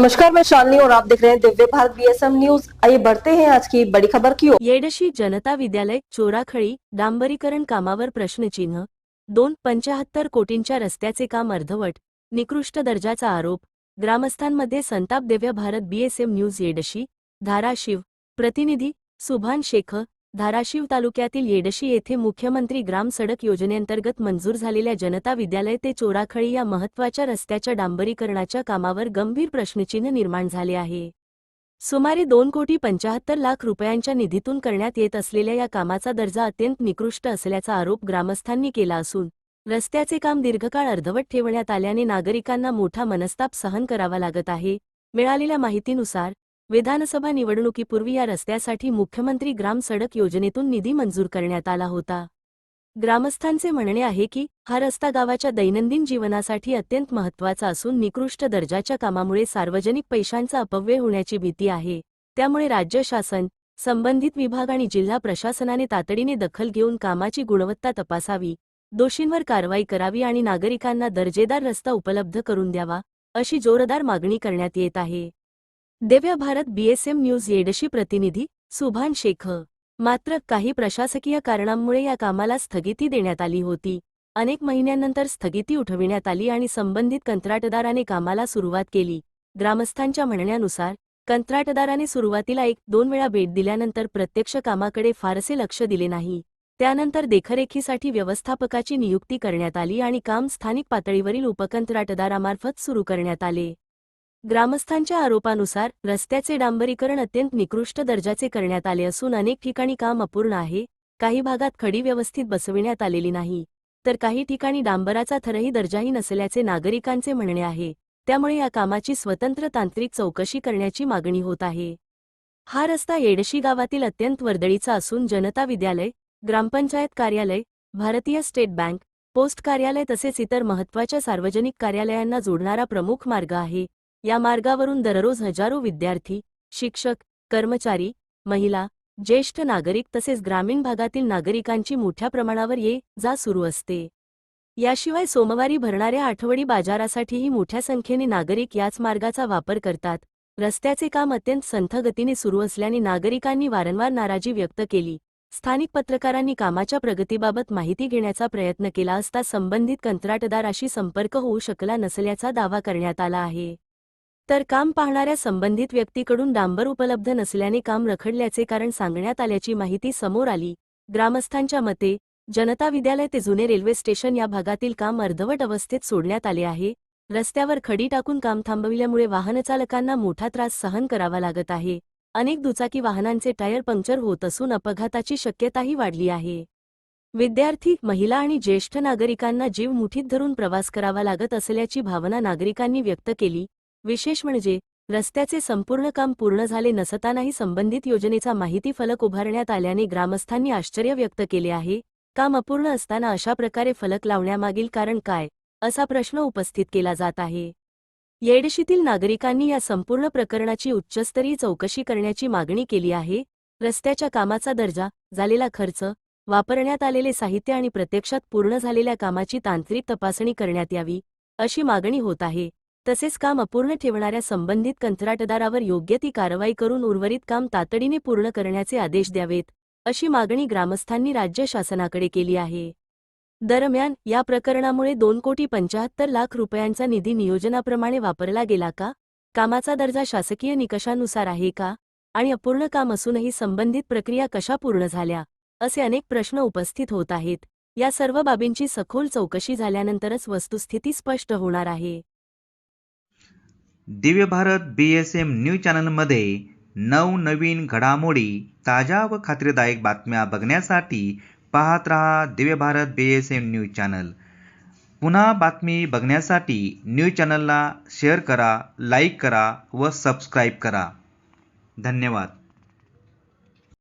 नमस्कार, मैं शालिनी और आप देख रहे हैं दिव्य भारत बीएसएम न्यूज। आइए बढ़ते हैं आज की बड़ी खबर की ओर। येडशी जनता विद्यालय चोराखळी डांबरीकरण कामावर प्रश्नचिन्ह 2.75 कोटींच्या रस्त्याचे काम अर्धवट निकृष्ट दर्जाचा आरोप ग्रामस्थांमध्ये संताप. दिव्य भारत बीएसएम न्यूज येडशी धाराशिव प्रतिनिधी सुभान शेख. धाराशिव तालुक्यातील येडशी येथे मुख्यमंत्री ग्राम सडक योजनेअंतर्गत मंजूर झालेल्या जनता विद्यालय ते चोराखळी या महत्त्वाच्या रस्त्याच्या डांबरीकरणाच्या कामावर गंभीर प्रश्नचिन्ह निर्माण झाले आहे. सुमारे 2,75,00,000 रुपयांच्या निधीतून करण्यात येत असलेल्या या कामाचा दर्जा अत्यंत निकृष्ट असल्याचा आरोप ग्रामस्थांनी केला असून रस्त्याचे काम दीर्घकाळ अर्धवट ठेवण्यात आल्याने नागरिकांना मोठा मनस्ताप सहन करावा लागत आहे. मिळालेल्या माहितीनुसार विधानसभा निवडणुकीपूर्वी या रस्त्यासाठी मुख्यमंत्री ग्राम सडक योजनेतून निधी मंजूर करण्यात आला होता. ग्रामस्थांचे म्हणणे आहे की हा रस्ता गावाच्या दैनंदिन जीवनासाठी अत्यंत महत्त्वाचा असून निकृष्ट दर्जाच्या कामामुळे सार्वजनिक पैशांचा अपव्यय होण्याची भीती आहे. त्यामुळे राज्य शासन, संबंधित विभाग आणि जिल्हा प्रशासनाने तातडीने दखल घेऊन कामाची गुणवत्ता तपासावी, दोषींवर कारवाई करावी आणि नागरिकांना दर्जेदार रस्ता उपलब्ध करून द्यावा, अशी जोरदार मागणी करण्यात येत आहे. दिव्य भारत बीएसएम न्यूज येडशी प्रतिनिधी सुभान शेख. मात्र काही प्रशासकीय कारणांमुळे या कामाला स्थगिती देण्यात आली होती. अनेक महिन्यांनंतर स्थगिती उठविण्यात आली आणि संबंधित कंत्राटदाराने कामाला सुरुवात केली. ग्रामस्थांच्या म्हणण्यानुसार कंत्राटदाराने सुरुवातीला 1-2 वेळा भेट दिल्यानंतर प्रत्यक्ष कामाकडे फारसे लक्ष दिले नाही. त्यानंतर देखरेखीसाठी व्यवस्थापकाची नियुक्ती करण्यात आली आणि काम स्थानिक पातळीवरील उपकंत्राटदारामार्फत सुरू करण्यात आले. ग्रामस्थांच्या आरोपानुसार रस्त्याचे डांबरीकरण अत्यंत निकृष्ट दर्जाचे करण्यात आले असून अनेक ठिकाणी काम अपूर्ण आहे. काही भागात खडी व्यवस्थित बसविण्यात आलेली नाही, तर काही ठिकाणी डांबराचा थरही दर्जाही नसल्याचे नागरिकांचे म्हणणे आहे. त्यामुळे या कामाची स्वतंत्र तांत्रिक चौकशी करण्याची मागणी होत आहे. हा रस्ता येडशी गावातील अत्यंत वर्दळीचा असून जनता विद्यालय, ग्रामपंचायत कार्यालय, भारतीय स्टेट बँक, पोस्ट कार्यालय तसेच इतर महत्त्वाच्या सार्वजनिक कार्यालयांना जोडणारा प्रमुख मार्ग आहे. या मार्गावरून दररोज हजारो विद्यार्थी, शिक्षक, कर्मचारी, महिला, ज्येष्ठ नागरिक तसेच ग्रामीण भागातील नागरिकांची मोठ्या प्रमाणावर ये-जा सुरू असते. याशिवाय सोमवारी भरणाऱ्या आठवडी बाजारासाठीही मोठ्या संख्येने नागरिक याच मार्गाचा वापर करतात. रस्त्याचे काम अत्यंत संथ गतीने सुरू असल्याने नागरिकांनी वारंवार नाराजी व्यक्त केली. स्थानिक पत्रकारांनी कामाच्या प्रगतीबाबत माहिती घेण्याचा प्रयत्न केला असता संबंधित कंत्राटदाराशी संपर्क होऊ शकला नसल्याचा दावा करण्यात आला आहे. तर काम पाहणाऱ्या संबंधित व्यक्तीकडून डांबर उपलब्ध नसल्याने काम रखडल्याचे कारण सांगण्यात आल्याची माहिती समोर आली. ग्रामस्थांच्या मते जनता विद्यालय ते जुने रेल्वे स्टेशन या भागातील काम अर्धवट अवस्थेत सोडण्यात आले आहे. रस्त्यावर खडी टाकून काम थांबविल्यामुळे वाहनचालकांना मोठा त्रास सहन करावा लागत आहे. अनेक दुचाकी वाहनांचे टायर पंक्चर होत असून अपघाताची शक्यताही वाढली आहे. विद्यार्थी, महिला आणि ज्येष्ठ नागरिकांना जीव मुठीत धरून प्रवास करावा लागत असल्याची भावना नागरिकांनी व्यक्त केली. विशेष म्हणजे रस्त्याचे संपूर्ण काम पूर्ण झाले नसतानाही संबंधित योजनेचा माहिती फलक उभारण्यात आल्याने ग्रामस्थांनी आश्चर्य व्यक्त केले आहे. काम अपूर्ण असताना अशा प्रकारे फलक लावण्यामागील कारण काय, असा प्रश्न उपस्थित केला जात आहे. येडशीतील नागरिकांनी या संपूर्ण प्रकरणाची उच्चस्तरीय चौकशी करण्याची मागणी केली आहे. रस्त्याच्या कामाचा दर्जा, झालेला खर्च, वापरण्यात आलेले साहित्य आणि प्रत्यक्षात पूर्ण झालेल्या कामाची तांत्रिक तपासणी करण्यात यावी, अशी मागणी होत आहे. तसेच काम अपूर्ण ठेवणाऱ्या संबंधित कंत्राटदारावर योग्य ती कारवाई करून उर्वरित काम तातडीने पूर्ण करण्याचे आदेश द्यावेत, अशी मागणी ग्रामस्थांनी राज्य शासनाकडे केली आहे. दरम्यान या प्रकरणामुळे 2,75,00,000 रुपयांचा निधी नियोजनाप्रमाणे वापरला गेला का? कामाचा दर्जा शासकीय निकषानुसार आहे का? आणि अपूर्ण काम असूनही संबंधित प्रक्रिया कशा पूर्ण झाल्या, असे अनेक प्रश्न उपस्थित होत आहेत. या सर्व बाबींची सखोल चौकशी झाल्यानंतरच वस्तुस्थिती स्पष्ट होणार आहे. दिव्य भारत बीएसएम न्यूज चॅनलमध्ये नवनवीन घडामोडी, ताज्या व खात्रीदायक बातम्या बघण्यासाठी पाहत रहा Divya Bharat BSM news channel. पुन्हा बातमी बघण्यासाठी न्यूज चॅनलला शेअर करा, लाईक करा व सबस्क्राईब करा. धन्यवाद.